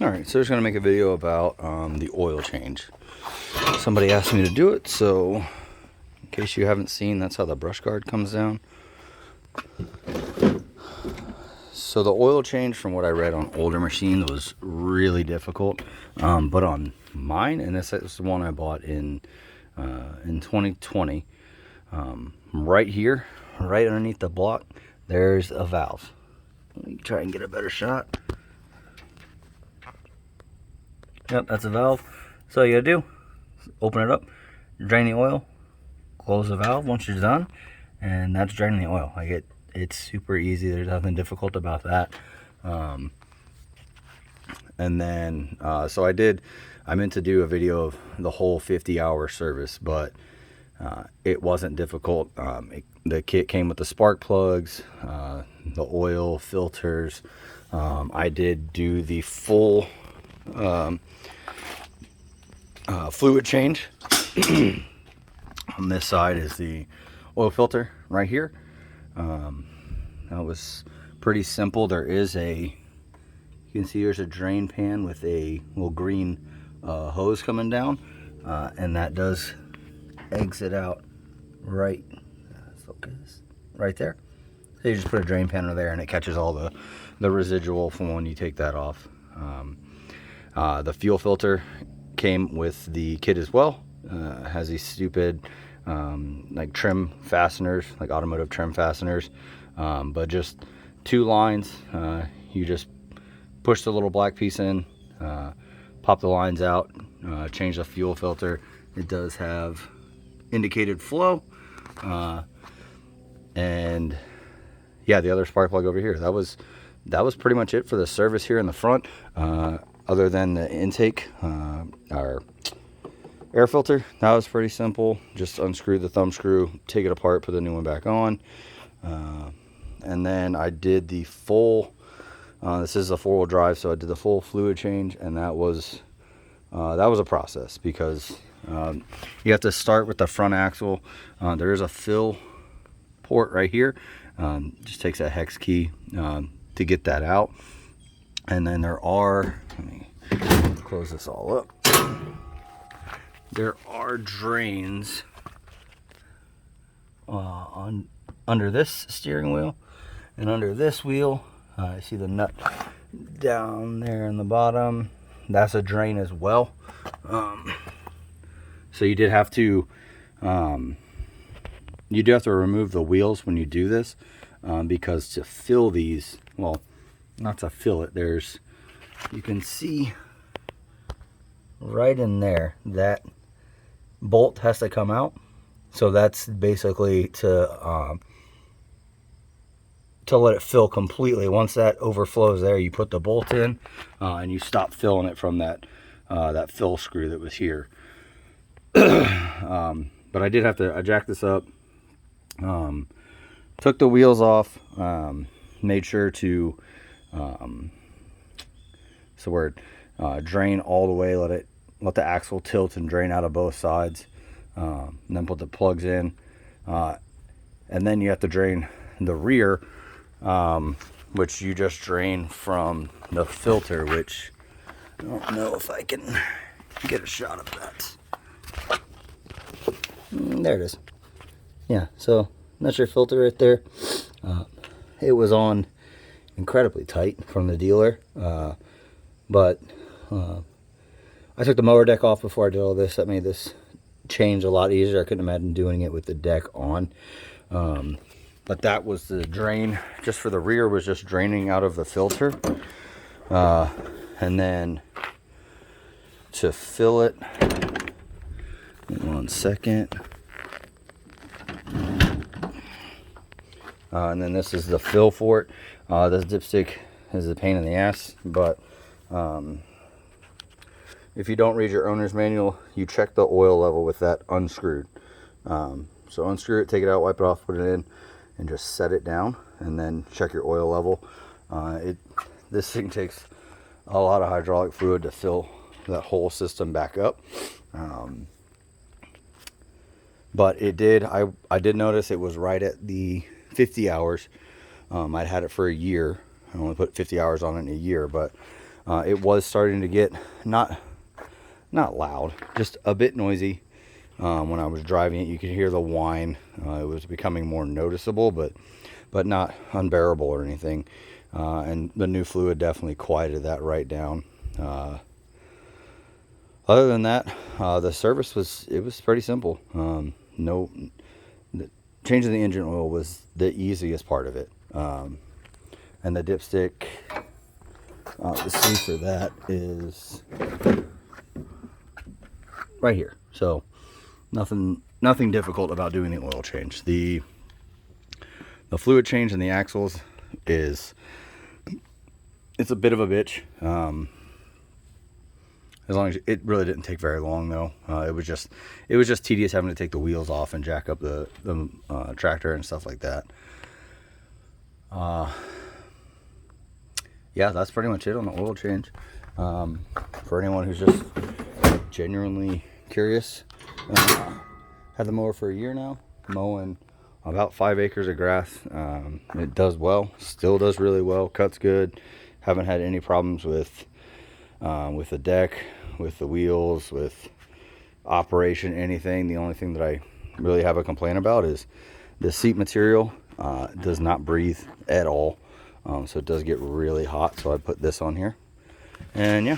Alright, so I'm just going to make a video about the oil change. Somebody asked me to do it, so in case you haven't seen, that's how the brush guard comes down. So the oil change, from what I read on older machines, was really difficult. But on mine, and this is the one I bought in 2020, right here, right underneath the block, there's a valve. Let me try and get a better shot. Yep, that's a valve. So all you gotta do, open it up, drain the oil, close the valve once you're done, and that's draining the oil. It's super easy. There's nothing difficult about that. And then, so I meant to do a video of the whole 50-hour service, but it wasn't difficult. The kit came with the spark plugs, the oil filters. I did do the full fluid change. On this side is the oil filter right here. That was pretty simple. There is you can see there's a drain pan with a little green hose coming down, and that does exit out right, focus, right there. So you just put a drain pan over there and it catches all the residual from when you take that off. The fuel filter came with the kit as well. Has these stupid like trim fasteners, like automotive trim fasteners, but just 2 lines. You just push the little black piece in, pop the lines out, change the fuel filter. It does have indicated flow, and yeah, the other spark plug over here. That was pretty much it for the service here in the front, other than the intake, our air filter. That was pretty simple. Just unscrew the thumb screw, take it apart, put the new one back on, and then I did the full, this is a 4-wheel drive, so I did the full fluid change, and that was a process, because you have to start with the front axle. There is a fill port right here. Just takes a hex key to get that out. And then there are, let me close this all up. There are drains under this steering wheel and under this wheel. I see the nut down there in the bottom. That's a drain as well. So you do have to remove the wheels when you do this, because to fill these, well, not to fill it, you can see right in there that bolt has to come out. So that's basically to let it fill completely. Once that overflows there, you put the bolt in, and you stop filling it from that fill screw that was here. But I did have to, I jacked this up, took the wheels off, made sure to drain all the way, let the axle tilt and drain out of both sides, and then put the plugs in, and then you have to drain the rear, which you just drain from the filter, which I don't know if I can get a shot of that. There it is. Yeah, so that's your filter right there. It was on incredibly tight from the dealer, but I took the mower deck off before I did all this. That made this change a lot easier. I couldn't imagine doing it with the deck on. But that was the drain, just for the rear, was just draining out of the filter. And then to fill it, one second. And then this is the fill for it. This dipstick is a pain in the ass, but if you don't read your owner's manual, you check the oil level with that unscrewed. So unscrew it, take it out, wipe it off, put it in, and just set it down, and then check your oil level. This thing takes a lot of hydraulic fluid to fill that whole system back up. But it did, I did notice it was right at the 50 hours. I'd had it for a year. I only put 50 hours on it in a year, but It was starting to get not loud, just a bit noisy. When I was driving it, you could hear the whine. It was becoming more noticeable, but not unbearable or anything. And the new fluid definitely quieted that right down. Other than that, the service was pretty simple. No, changing the engine oil was the easiest part of it. And the dipstick, the C for that is right here. So nothing difficult about doing the oil change. The fluid change in the axles it's a bit of a bitch. As long as it really didn't take very long though. It was just tedious having to take the wheels off and jack up the tractor and stuff like that. Yeah, that's pretty much it on the oil change. For anyone who's just genuinely curious, had the mower for a year now, mowing about 5 acres of grass. It does well, still does really well, cuts good. Haven't had any problems with the deck, with the wheels, with operation, anything. The only thing that I really have a complaint about is the seat material. Does not breathe at all, so it does get really hot, so I put this on here. And yeah,